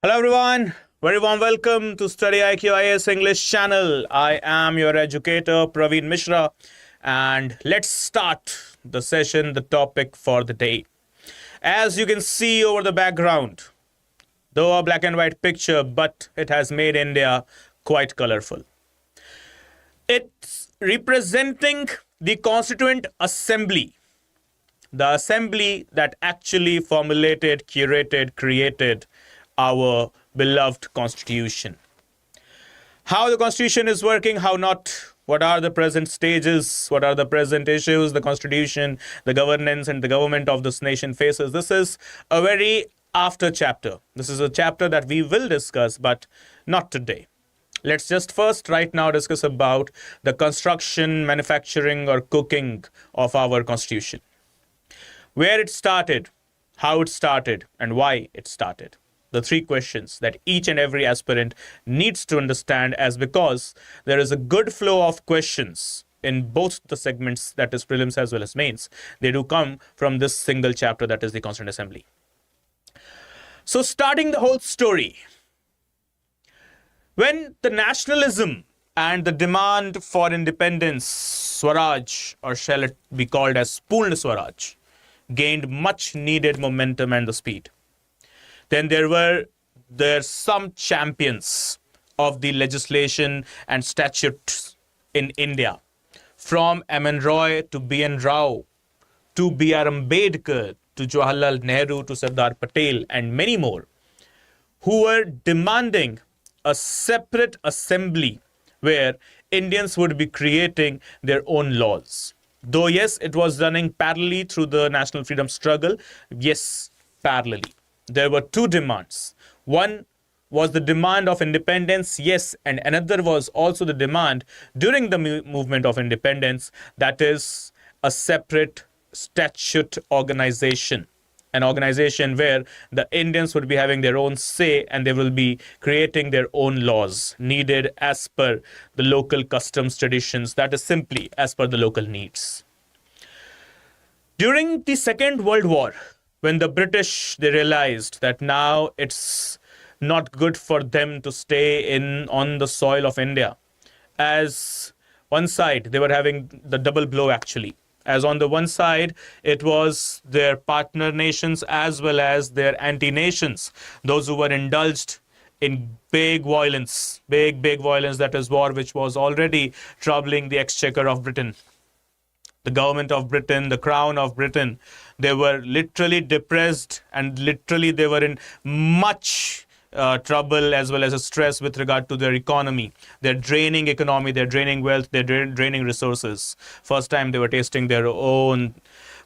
Hello everyone, very warm welcome to StudyIQ IAS English channel. I am your educator Praveen Mishra, and let's start the session, the topic for the day. As you can see over the background, though a black and white picture, but it has made India quite colorful. It's representing the Constituent Assembly, the assembly that actually formulated, curated, created our beloved Constitution. How the Constitution is working, how not, what are the present stages, what are the present issues the Constitution, the governance and the government of this nation faces. This is a very after chapter. This is a chapter that we will discuss, but not today. Let's just first right now discuss about the construction, manufacturing or cooking of our Constitution. Where it started, how it started, and why it started. The three questions that each and every aspirant needs to understand, as because there is a good flow of questions in both the segments, that is prelims as well as mains. They do come from this single chapter, that is the Constituent Assembly. So starting the whole story, when the nationalism and the demand for independence, Swaraj, or shall it be called as Purna Swaraj, gained much needed momentum and the speed, then there were some champions of the legislation and statutes in India, from M.N. Roy to B.N. Rao to B.R. Ambedkar to Jawaharlal Nehru to Sardar Patel and many more, who were demanding a separate assembly where Indians would be creating their own laws. Though yes, it was running parallelly through the national freedom struggle. Yes, parallelly. There were two demands. One was the demand of independence, yes, and another was also the demand during the movement of independence, that is a separate statute organization, an organization where the Indians would be having their own say and they will be creating their own laws needed as per the local customs, traditions, that is simply as per the local needs. During the Second World War, when the British, they realized that now it's not good for them to stay on the soil of India. As one side, they were having the double blow actually. As on the one side, it was their partner nations as well as their anti-nations, those who were indulged in big violence, big violence, that is war, which was already troubling the exchequer of Britain. The government of Britain, the crown of Britain, they were literally depressed and literally they were in much trouble as well as stress with regard to their economy. They're draining economy, they're draining wealth, they're draining resources. First time they were tasting their own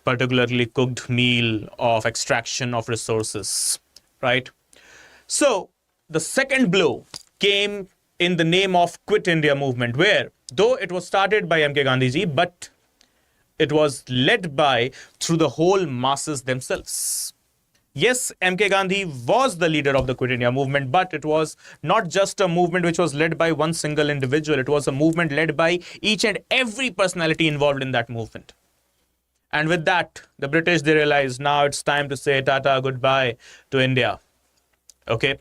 particularly cooked meal of extraction of resources, right? So the second blow came in the name of Quit India movement, where though it was started by M.K. Gandhiji, but it was led by through the whole masses themselves. Yes, M.K. Gandhi was the leader of the Quit India movement, but it was not just a movement which was led by one single individual. It was a movement led by each and every personality involved in that movement. And with that, the British, they realized now it's time to say tata, goodbye to India. Okay.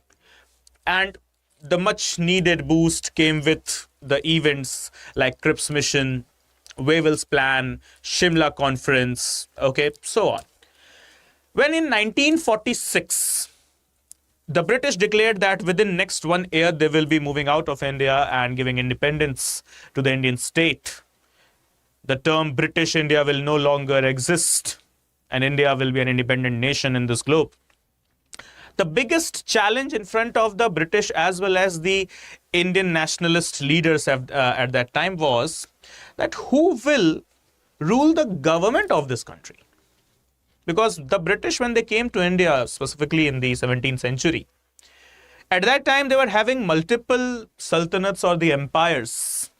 And the much needed boost came with the events like Cripps Mission, Wavell's Plan, Shimla Conference, okay, so on. When in 1946, the British declared that within next 1 year, they will be moving out of India and giving independence to the Indian state. The term British India will no longer exist and India will be an independent nation in this globe. The biggest challenge in front of the British as well as the Indian nationalist leaders at that time was that who will rule the government of this country? Because the British, when they came to India, specifically in the 17th century, at that time they were having multiple sultanates or the empires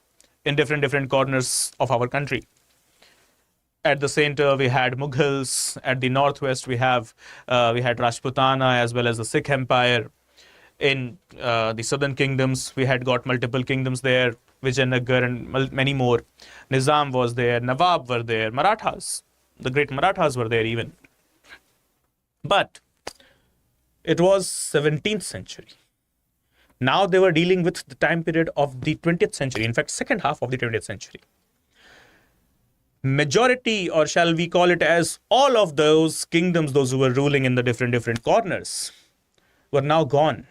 in different corners of our country. At the center, we had Mughals. At the northwest, we had Rajputana as well as the Sikh Empire. In the southern kingdoms, we had got multiple kingdoms there, Vijayanagar and many more. Nizam was there, Nawab were there, Marathas, the great Marathas were there even. But It was 17th century. Now they were dealing with the time period of the 20th century, in fact, second half of the 20th century. Majority, or shall we call it as all of those kingdoms, those who were ruling in the different corners, were now gone.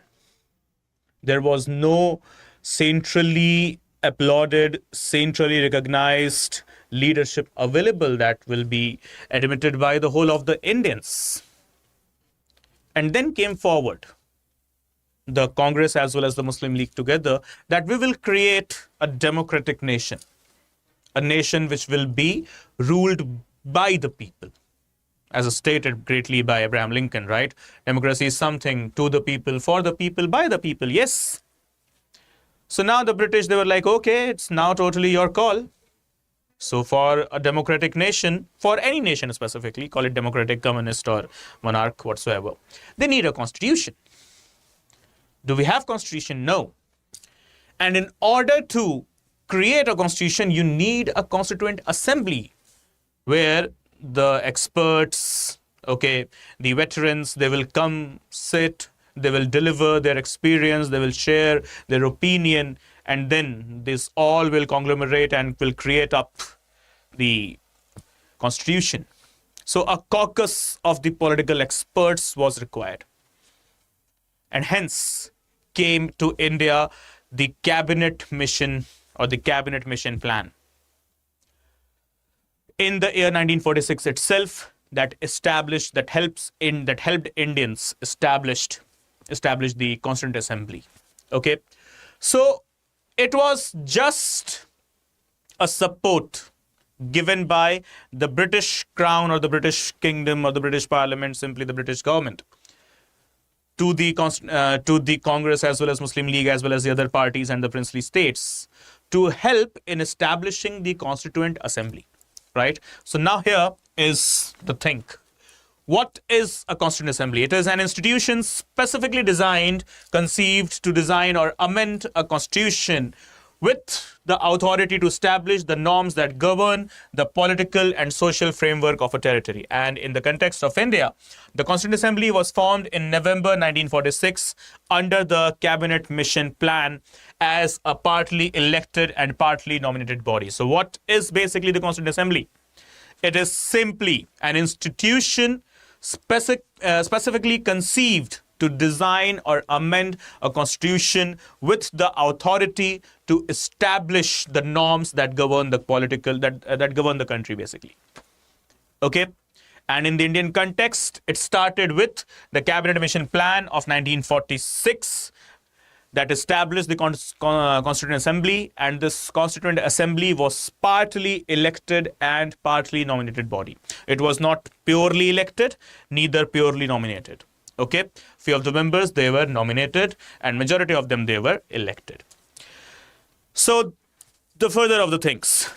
There was no centrally applauded, centrally recognized leadership available that will be admitted by the whole of the Indians. And then came forward the Congress as well as the Muslim League together, that we will create a democratic nation, a nation which will be ruled by the people, as stated greatly by Abraham Lincoln, right? Democracy is something to the people, for the people, by the people. Yes. So now the British, they were like, okay, it's now totally your call. So for a democratic nation, for any nation specifically, call it democratic, communist, or monarch, whatsoever, they need a constitution. Do we have constitution? No. And in order to create a constitution, you need a constituent assembly where the experts, okay, the veterans, they will come, sit, they will deliver their experience, they will share their opinion, and then this all will conglomerate and will create up the constitution. So a caucus of the political experts was required. And hence came to India the cabinet mission, or the cabinet mission plan. In the year 1946 itself, that helped Indians establish the Constituent Assembly. Okay, so it was just a support given by the British Crown, or the British Kingdom, or the British Parliament, simply the British government, to the Congress as well as Muslim League as well as the other parties and the princely states, to help in establishing the Constituent Assembly, right? So now here is the thing. What is a Constituent Assembly? It is an institution specifically designed, conceived to design or amend a constitution with the authority to establish the norms that govern the political and social framework of a territory. And in the context of India, the Constituent Assembly was formed in November 1946 under the Cabinet Mission Plan as a partly elected and partly nominated body. So what is basically the Constituent Assembly? It is simply an institution specifically conceived to design or amend a constitution with the authority to establish the norms that govern the that govern the country, basically. Okay, and in the Indian context, it started with the Cabinet Mission Plan of 1946 that established the Constituent Assembly, and this Constituent Assembly was partly elected and partly nominated body. It was not purely elected, neither purely nominated. Okay, few of the members, they were nominated, and majority of them, they were elected. So the further of the things,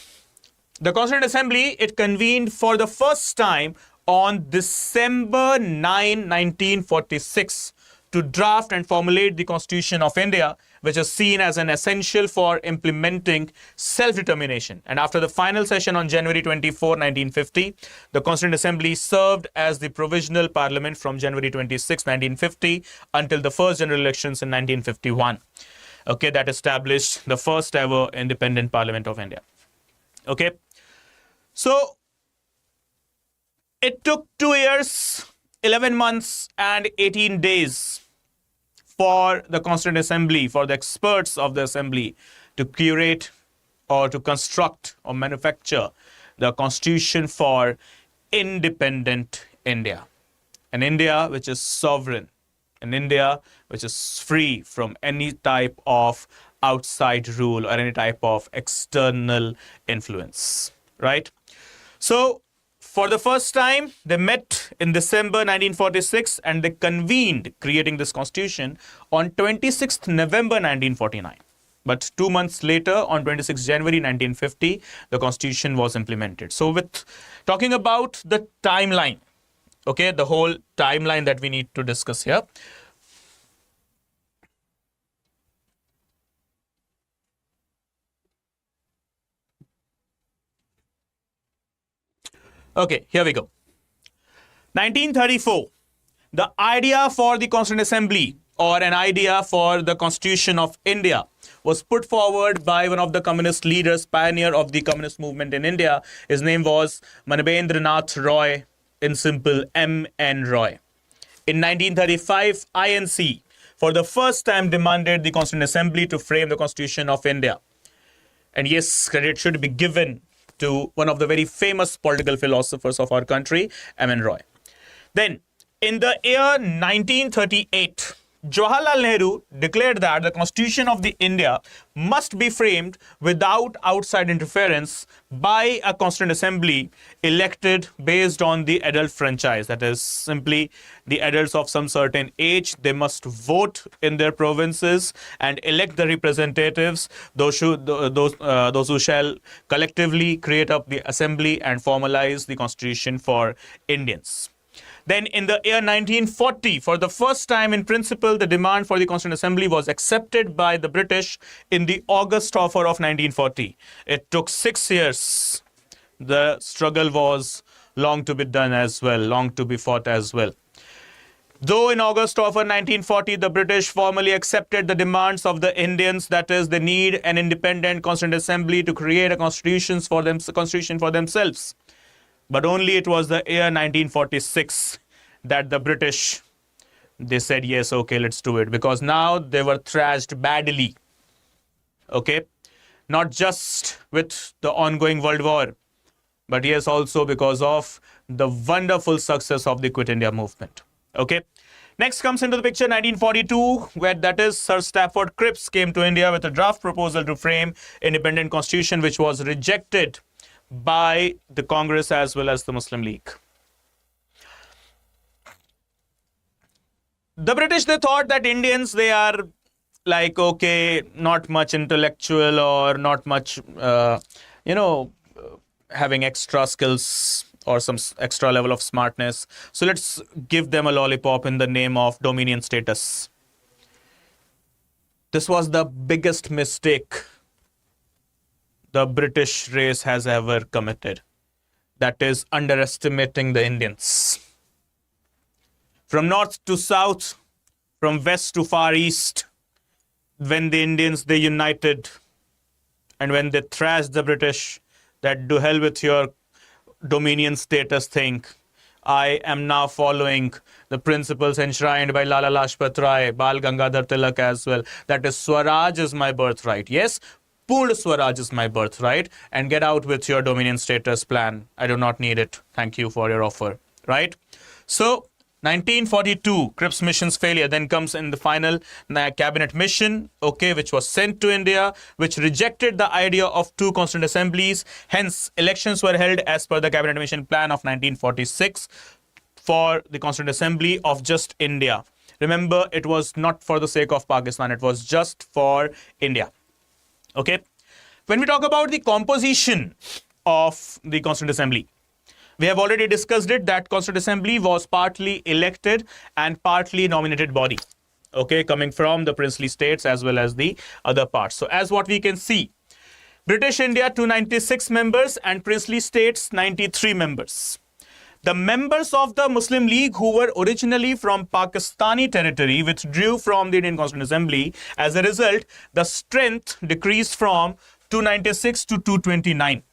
the Constituent Assembly, it convened for the first time on December 9, 1946 to draft and formulate the Constitution of India, which is seen as an essential for implementing self-determination. And after the final session on January 24, 1950, the Constituent Assembly served as the provisional parliament from January 26, 1950 until the first general elections in 1951. Okay, that established the first ever independent parliament of India. Okay, so it took 2 years, 11 months and 18 days for the Constituent Assembly, for the experts of the Assembly to curate or to construct or manufacture the Constitution for independent India. An India which is sovereign, an India which is free from any type of outside rule or any type of external influence, right? So for the first time, they met in December 1946 and they convened creating this constitution on 26th November 1949. But 2 months later, on 26th January 1950, the constitution was implemented. So with talking about the timeline, okay, the whole timeline that we need to discuss here. Okay, here we go. 1934, the idea for the Constituent Assembly, or an idea for the Constitution of India, was put forward by one of the communist leaders, pioneer of the communist movement in India. His name was Manibendranath Roy, in simple M.N. Roy. In 1935, INC, for the first time, demanded the Constituent Assembly to frame the Constitution of India. And yes, credit should be given to one of the very famous political philosophers of our country, M.N. Roy. Then, in the year 1938, Jawaharlal Nehru declared that the Constitution of the India must be framed without outside interference by a Constituent Assembly elected based on the adult franchise. That is simply the adults of some certain age. They must vote in their provinces and elect the representatives, those who shall collectively create up the assembly and formalize the Constitution for Indians. Then in the year 1940, for the first time in principle, the demand for the Constituent Assembly was accepted by the British in the August offer of 1940. It took 6 years. The struggle was long to be done as well, long to be fought as well. Though in August offer 1940, the British formally accepted the demands of the Indians, that is, they need an independent Constituent Assembly to create a constitution for themselves. But only it was the year 1946 that the British, they said, yes, okay, let's do it. Because now they were thrashed badly. Okay? Not just with the ongoing World War, but yes, also because of the wonderful success of the Quit India movement. Okay? Next comes into the picture 1942, where that is Sir Stafford Cripps came to India with a draft proposal to frame independent constitution, which was rejected by the Congress as well as the Muslim League. The British, they thought that Indians, they are like, okay, not much intellectual or not much, having extra skills or some extra level of smartness. So let's give them a lollipop in the name of dominion status. This was the biggest mistake the British race has ever committed. That is underestimating the Indians. From north to south, from west to far east, when the Indians, they united, and when they thrashed the British, that do hell with your dominion status thing. I am now following the principles enshrined by Lala Lajpat Rai, Bal Gangadhar Tilak as well. That is, Swaraj is my birthright. Yes, Purna Swaraj is my birthright, and get out with your dominion status plan. I do not need it. Thank you for your offer. Right? So, 1942, Cripps mission's failure. Then comes in the final cabinet mission, okay, which was sent to India, which rejected the idea of two constituent assemblies. Hence, elections were held as per the cabinet mission plan of 1946 for the Constituent Assembly of just India. Remember, it was not for the sake of Pakistan. It was just for India. Okay. When we talk about the composition of the Constituent Assembly, we have already discussed it, that Constituent Assembly was partly elected and partly nominated body. Okay, coming from the princely states as well as the other parts. So as what we can see, British India 296 members and princely states 93 members. The members of the Muslim League who were originally from Pakistani territory withdrew from the Indian Constituent Assembly. As a result, the strength decreased from 296 to 229.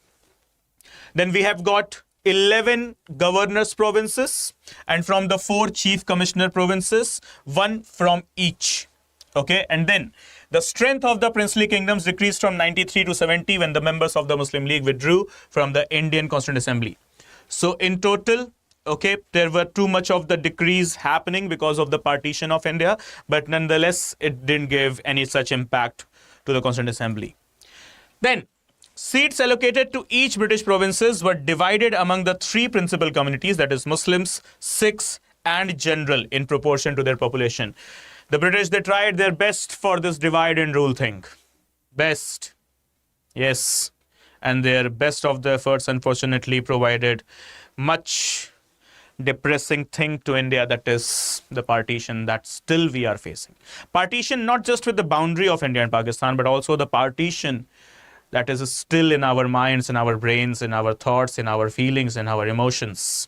Then we have got 11 governors provinces, and from the 4 chief commissioner provinces, 1 from each. Okay, and then the strength of the princely kingdoms decreased from 93 to 70 when the members of the Muslim League withdrew from the Indian Constituent Assembly. So in total, okay, there were too much of the decrease happening because of the partition of India, but nonetheless, it didn't give any such impact to the Constituent Assembly. Then, seats allocated to each British provinces were divided among the 3 principal communities, that is Muslims, Sikhs, and general in proportion to their population. The British, they tried their best for this divide and rule thing. Best. Yes. And their best of the efforts, unfortunately, provided much depressing thing to India, that is the partition that still we are facing. Partition not just with the boundary of India and Pakistan, but also the partition that is still in our minds, in our brains, in our thoughts, in our feelings, in our emotions.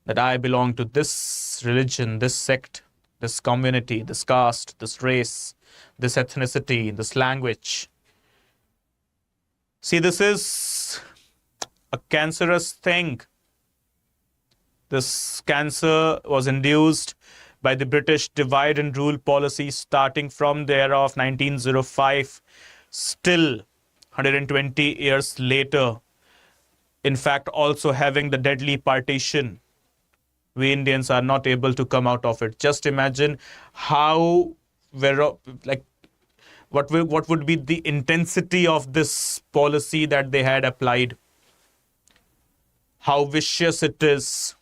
that I belong to this religion, this sect, this community, this caste, this race, this ethnicity, this language. See, this is a cancerous thing. This cancer was induced by the British divide and rule policy starting from the era of 1905, still 120 years later. In fact, also having the deadly partition. We Indians are not able to come out of it. Just imagine how, what would be the intensity of this policy that they had applied. How vicious it is.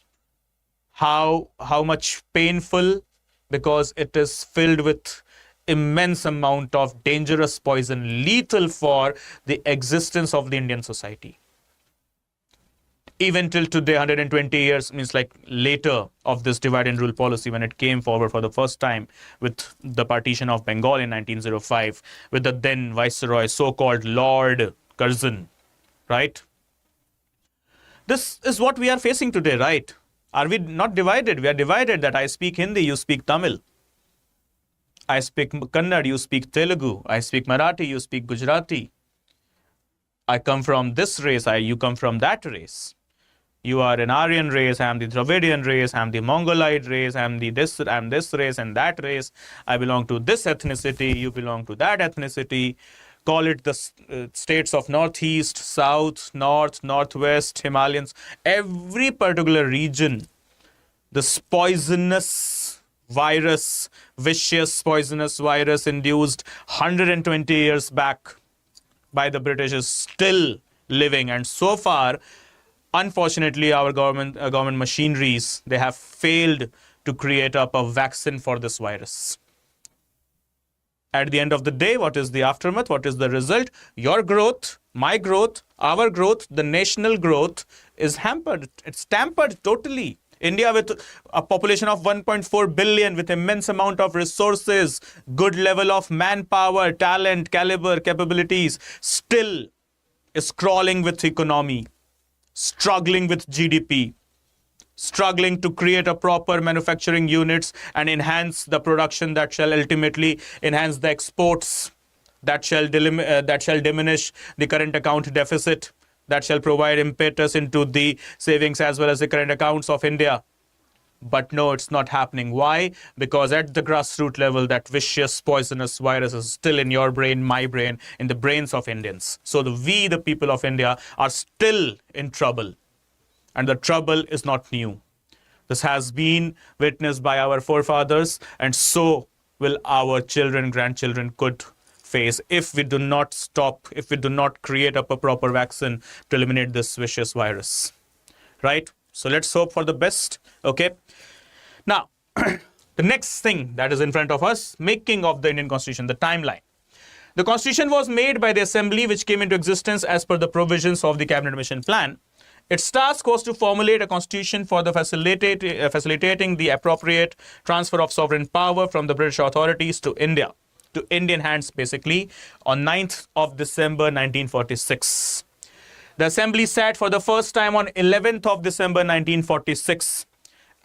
How much painful, because it is filled with immense amount of dangerous poison, lethal for the existence of the Indian society. Even till today, 120 years, means like later of this divide and rule policy, when it came forward for the first time with the partition of Bengal in 1905, with the then Viceroy, so-called Lord Curzon, right? This is what we are facing today, right? Are we not divided? We are divided that I speak Hindi, you speak Tamil. I speak Kannada, you speak Telugu. I speak Marathi, you speak Gujarati. I come from this race, you come from that race. You are an Aryan race, I am the Dravidian race, I am the Mongolide race, I am this race and that race. I belong to this ethnicity, you belong to that ethnicity. Call it the states of Northeast, South, North, Northwest, Himalayas. Every particular region, this poisonous virus, vicious poisonous virus induced 120 years back by the British is still living. And so far, unfortunately, our government machineries, they have failed to create up a vaccine for this virus. At the end of the day, what is the aftermath? What is the result? Your growth, my growth, our growth, the national growth is hampered. It's tampered totally. India with a population of 1.4 billion, with immense amount of resources, good level of manpower, talent, caliber, capabilities, still is crawling with economy, struggling with GDP, struggling to create a proper manufacturing units and enhance the production that shall ultimately enhance the exports, that shall diminish the current account deficit, that shall provide impetus into the savings as well as the current accounts of India. But no, it's not happening. Why? Because at the grassroots level, that vicious, poisonous virus is still in your brain, my brain, in the brains of Indians. So we, the people of India, are still in trouble. And the trouble is not new. This has been witnessed by our forefathers, and so will our children, grandchildren could face if we do not stop, if we do not create up a proper vaccine to eliminate this vicious virus. Right? So let's hope for the best. Okay. Now, the next thing that is in front of us, making of the Indian Constitution, the timeline. The Constitution was made by the Assembly, which came into existence as per the provisions of the Cabinet Mission Plan. Its task was to formulate a constitution for the facilitating the appropriate transfer of sovereign power from the British authorities to India, to Indian hands basically, on 9th of December 1946. The Assembly sat for the first time on 11th of December 1946,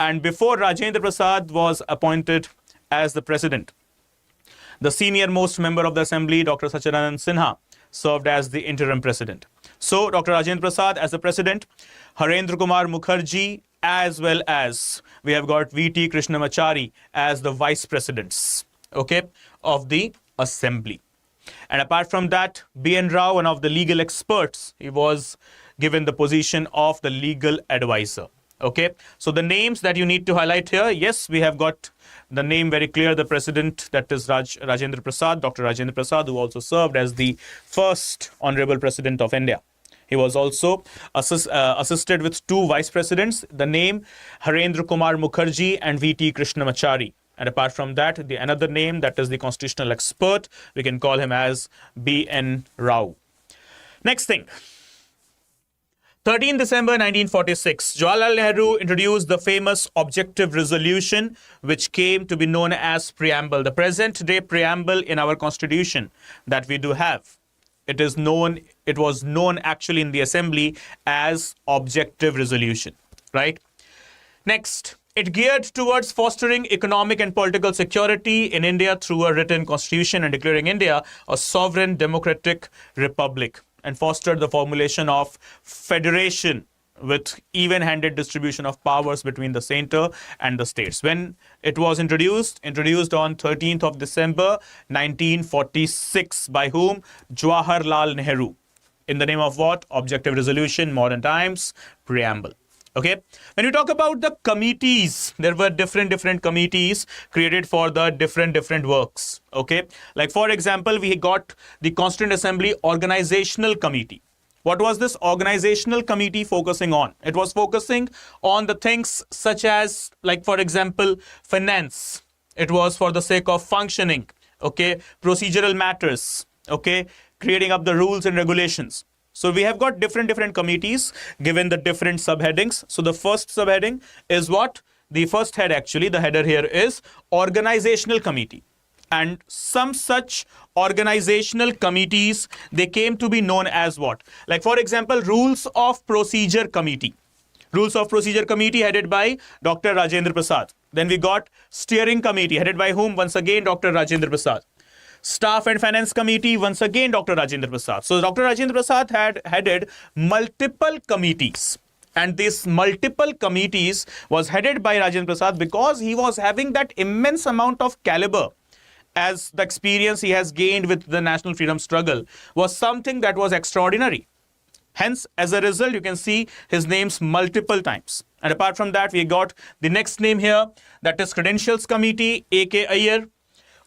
and before Rajendra Prasad was appointed as the President, the senior most member of the Assembly, Dr. Satyanarayana Sinha, served as the interim President. So, Dr. Rajendra Prasad as the President, Harendra Kumar Mukherjee, as well as we have got V.T. Krishnamachari as the Vice Presidents, okay, of the Assembly. And apart from that, B.N. Rao, one of the legal experts, he was given the position of the legal advisor. Okay, so the names that you need to highlight here, yes, we have got the name very clear, the President, that is Rajendra Prasad, Dr. Rajendra Prasad, who also served as the first Honorable President of India. He was also assisted with two Vice Presidents, the name Harendra Kumar Mukherjee and V.T. Krishnamachari. And apart from that, another name, that is the constitutional expert, we can call him as B.N. Rao. Next thing. 13 December 1946, Jawaharlal Nehru introduced the famous objective resolution, which came to be known as preamble. The present day preamble in our constitution that we do have. It was known actually in the Assembly as objective resolution, right? Next, it geared towards fostering economic and political security in India through a written constitution and declaring India a sovereign democratic republic, and fostered the formulation of federation with even-handed distribution of powers between the center and the states. When it was introduced on 13th of December 1946 by whom? Jawaharlal Nehru. In the name of what? Objective resolution, modern times, preamble. Okay. When you talk about the committees, there were different committees created for the different works. Okay. Like for example, we got the Constituent Assembly Organizational Committee. What was this organizational committee focusing on? It was focusing on the things such as, like for example, finance. It was for the sake of functioning. Okay. Procedural matters. Okay. Creating up the rules and regulations. So we have got different committees given the different subheadings. So the first subheading is what? The first head actually, the header here is organizational committee. And some such organizational committees, they came to be known as what? Like for example, Rules of Procedure Committee. Rules of Procedure Committee headed by Dr. Rajendra Prasad. Then we got Steering Committee headed by whom? Once again, Dr. Rajendra Prasad. Staff and Finance Committee, once again, Dr. Rajendra Prasad. So Dr. Rajendra Prasad had headed multiple committees. And these multiple committees was headed by Rajendra Prasad because he was having that immense amount of caliber, as the experience he has gained with the national freedom struggle was something that was extraordinary. Hence, as a result, you can see his names multiple times. And apart from that, we got the next name here, that is Credentials Committee, A.K. Iyer,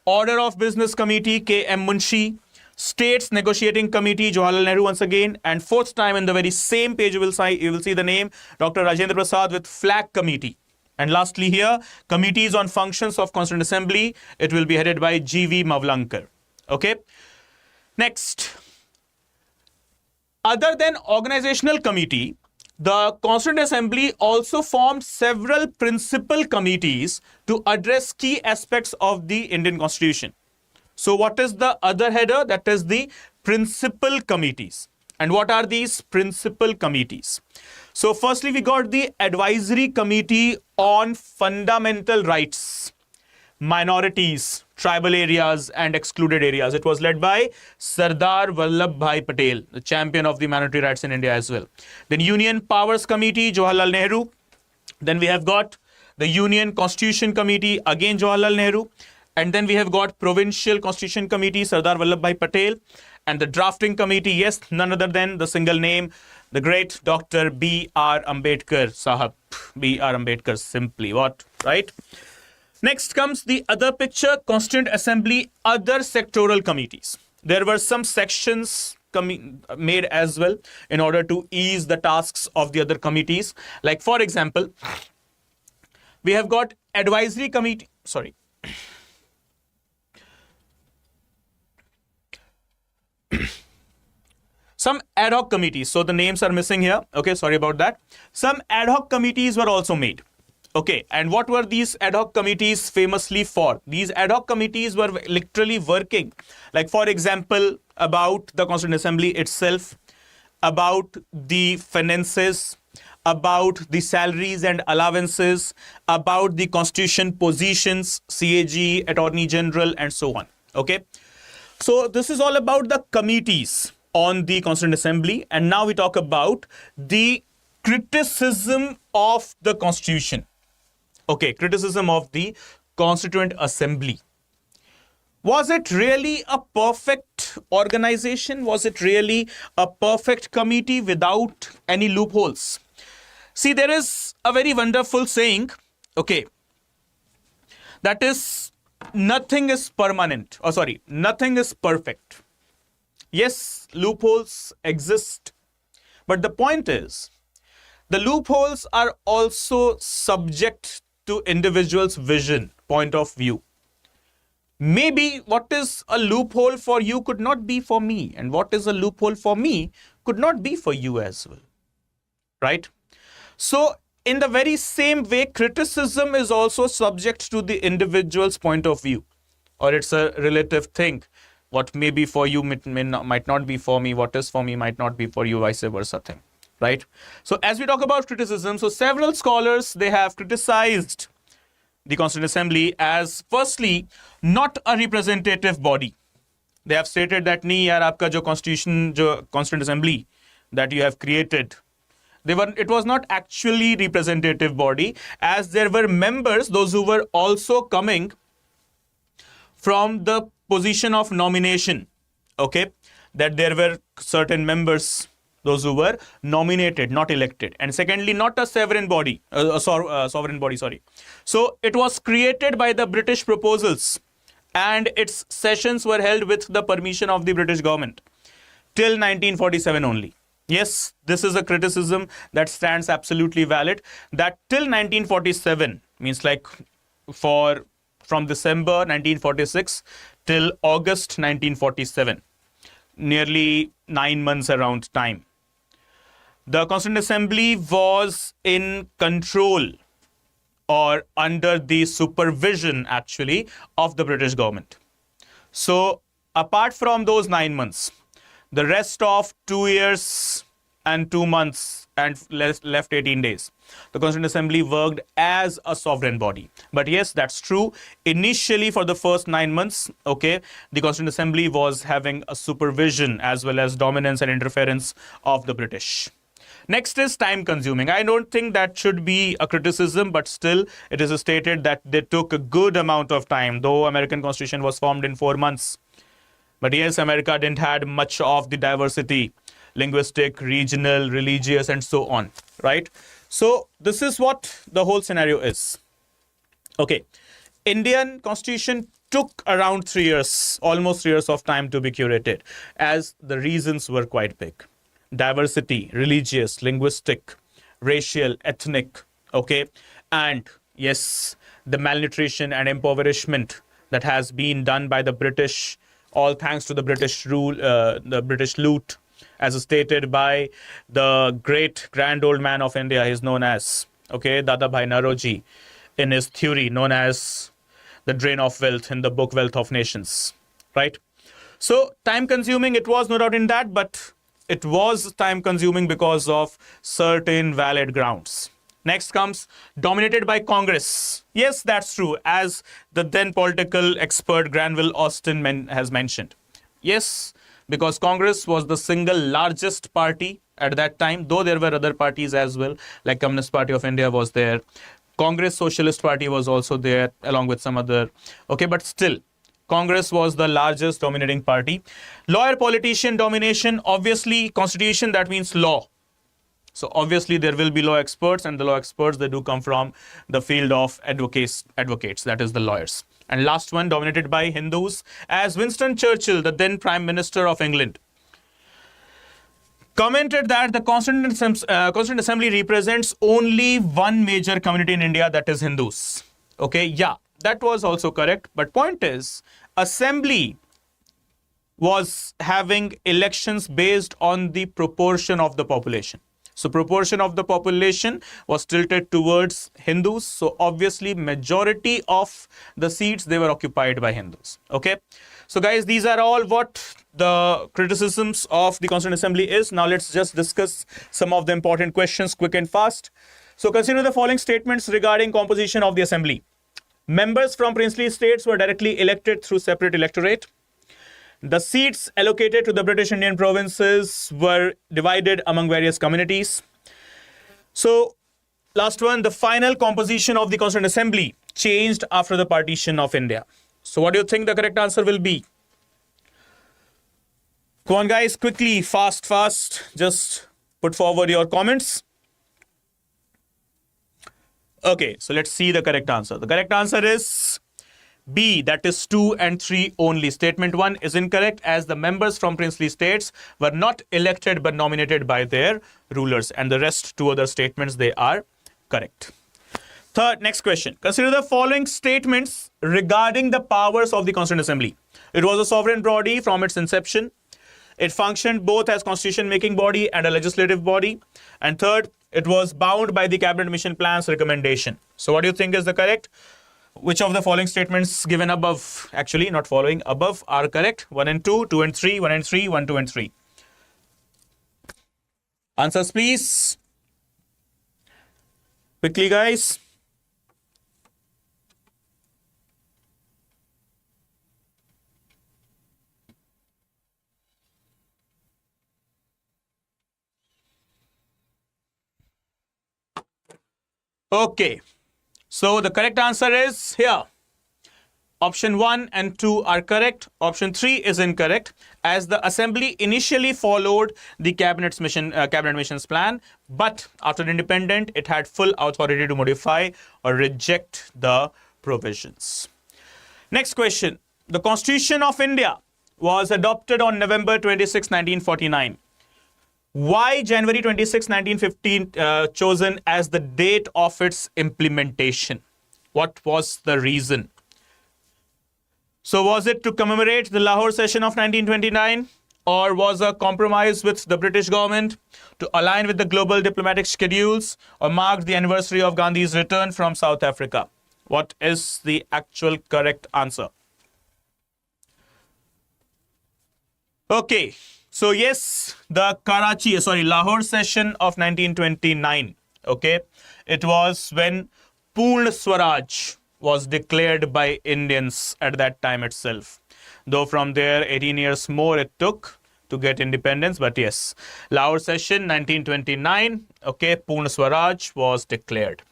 Order of Business Committee, K.M. Munshi, States Negotiating Committee, Jawaharlal Nehru once again, and fourth time in the very same page you will see the name, Dr. Rajendra Prasad with Flag Committee. And lastly here, Committees on Functions of Constituent Assembly. It will be headed by G.V. Mavlankar. Okay. Next. Other than organizational committee, the Constituent Assembly also formed several principal committees to address key aspects of the Indian Constitution. So what is the other header? That is the principal committees. And what are these principal committees? So firstly, we got the Advisory Committee on Fundamental Rights, Minorities, Tribal Areas and Excluded Areas. It was led by Sardar Vallabhbhai Patel, the champion of the minority rights in India as well. Then Union Powers Committee, Jawaharlal Nehru. Then we have got the Union Constitution Committee, again Jawaharlal Nehru. And then we have got Provincial Constitution Committee, Sardar Vallabhbhai Patel. And the Drafting Committee, yes, none other than the single name, the great Dr. B.R. Ambedkar Sahab. B.R. Ambedkar, simply what, right? Next comes the other picture, Constituent Assembly, other sectoral committees. There were some sections made as well in order to ease the tasks of the other committees. Like for example, we have got Advisory Committee, some ad hoc committees. So the names are missing here. Okay, sorry about that. Some ad hoc committees were also made. Okay, and what were these ad hoc committees famously for? These ad hoc committees were literally working, like for example, about the Constituent Assembly itself, about the finances, about the salaries and allowances, about the constitution positions, CAG, Attorney General, and so on. Okay, so this is all about the committees on the Constituent Assembly. And now we talk about the criticism of the Constitution. Okay, criticism of the Constituent Assembly. Was it really a perfect organization? Was it really a perfect committee without any loopholes? See, there is a very wonderful saying, okay, that is, nothing is permanent. Nothing is perfect. Yes, loopholes exist. But the point is, the loopholes are also subject to individual's vision, point of view. Maybe what is a loophole for you could not be for me, and what is a loophole for me could not be for you as well, right? So in the very same way, criticism is also subject to the individual's point of view, or it's a relative thing. What may be for you might not be for me. What is for me might not be for you, vice versa thing. right? So as we talk about criticism, so several scholars, they have criticized the Constituent Assembly as, firstly, not a representative body. They have stated that nahi yaar, aapka jo constitution, jo Constituent Assembly that you have created, it was not actually representative body, as there were members, those who were also coming from the position of nomination, okay, that there were certain members, those who were nominated, not elected. And secondly, not a sovereign body, sorry. So it was created by the British proposals, and its sessions were held with the permission of the British government till 1947 only. Yes, this is a criticism that stands absolutely valid, that till 1947, means like from December 1946 till August 1947, nearly 9 months around time, the Constituent Assembly was in control or under the supervision, actually, of the British government. So apart from those 9 months, the rest of 2 years and 2 months and left 18 days, the Constituent Assembly worked as a sovereign body. But yes, that's true. Initially, for the first 9 months, okay, the Constituent Assembly was having a supervision as well as dominance and interference of the British. Next is time consuming. I don't think that should be a criticism, but still it is stated that they took a good amount of time, though American Constitution was formed in 4 months. But yes, America didn't have much of the diversity, linguistic, regional, religious, and so on, right? So this is what the whole scenario is. Okay, Indian Constitution took around 3 years, almost 3 years of time to be curated, as the reasons were quite big. Diversity, religious, linguistic, racial, ethnic, okay? And yes, the malnutrition and impoverishment that has been done by the British, all thanks to the British rule, the British loot, as stated by the great grand old man of India, he is known as, okay, Dadabhai Naoroji, in his theory known as the drain of wealth in the book Wealth of Nations, right? So time consuming, it was no doubt in that, but it was time consuming because of certain valid grounds. Next comes dominated by Congress. Yes, that's true, as the then political expert Granville Austin has mentioned. Yes, because Congress was the single largest party at that time, though there were other parties as well, like Communist Party of India was there. Congress Socialist Party was also there, along with some other, okay, but still, Congress was the largest dominating party. Lawyer politician domination, obviously constitution, that means law. So obviously there will be law experts, and the law experts, they do come from the field of advocates, that is the lawyers. And last one, dominated by Hindus, as Winston Churchill, the then Prime Minister of England, commented that the Constituent Assembly represents only one major community in India, that is Hindus. Okay, yeah, that was also correct. But point is, Assembly was having elections based on the proportion of the population. So proportion of the population was tilted towards Hindus. So obviously majority of the seats, they were occupied by Hindus. Okay. So guys, these are all what the criticisms of the Constituent Assembly is. Now let's just discuss some of the important questions quick and fast. So consider the following statements regarding composition of the Assembly. Members from princely states were directly elected through separate electorate. The seats allocated to the British Indian provinces were divided among various communities. So, last one, the final composition of the Constituent Assembly changed after the partition of India. So, what do you think the correct answer will be? Come on, guys, quickly, fast. Just put forward your comments. Okay, so let's see the correct answer. The correct answer is B, that is 2 and 3 only. Statement 1 is incorrect, as the members from princely states were not elected but nominated by their rulers, and the rest 2 other statements, they are correct. Third, next question. Consider the following statements regarding the powers of the Constituent Assembly. It was a sovereign body from its inception. It functioned both as constitution-making body and a legislative body. And third, it was bound by the Cabinet Mission Plan's recommendation. So what do you think is the correct? Which of the following statements given above, actually not following, above are correct? 1 and 2, 2 and 3, 1 and 3, 1, 2 and 3. Answers, please. Quickly, guys. Okay. So the correct answer is here. Option 1 and 2 are correct. Option 3 is incorrect, as the assembly initially followed the cabinet missions plan, but after independence, it had full authority to modify or reject the provisions. Next question. The Constitution of India was adopted on November 26, 1949. Why January 26, 1915 chosen as the date of its implementation? What was the reason? So was it to commemorate the Lahore session of 1929, or was a compromise with the British government, to align with the global diplomatic schedules, or mark the anniversary of Gandhi's return from South Africa? What is the actual correct answer? Okay, so yes, the Lahore session of 1929, okay, it was when Purna Swaraj was declared by Indians at that time itself. Though from there, 18 years more it took to get independence. But yes, Lahore session 1929, okay, Purna Swaraj was declared.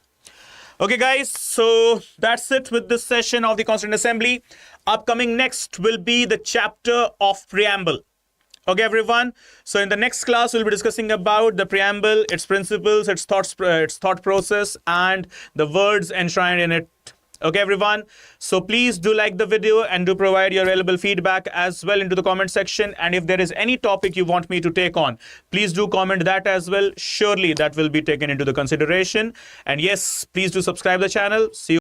Okay, guys, so that's it with this session of the Constituent Assembly. Upcoming next will be the chapter of Preamble. Okay, everyone. So in the next class, we'll be discussing about the preamble, its principles, its thought process, and the words enshrined in it. Okay, everyone. So please do like the video and do provide your valuable feedback as well into the comment section. And if there is any topic you want me to take on, please do comment that as well. Surely that will be taken into the consideration. And yes, please do subscribe the channel. See you.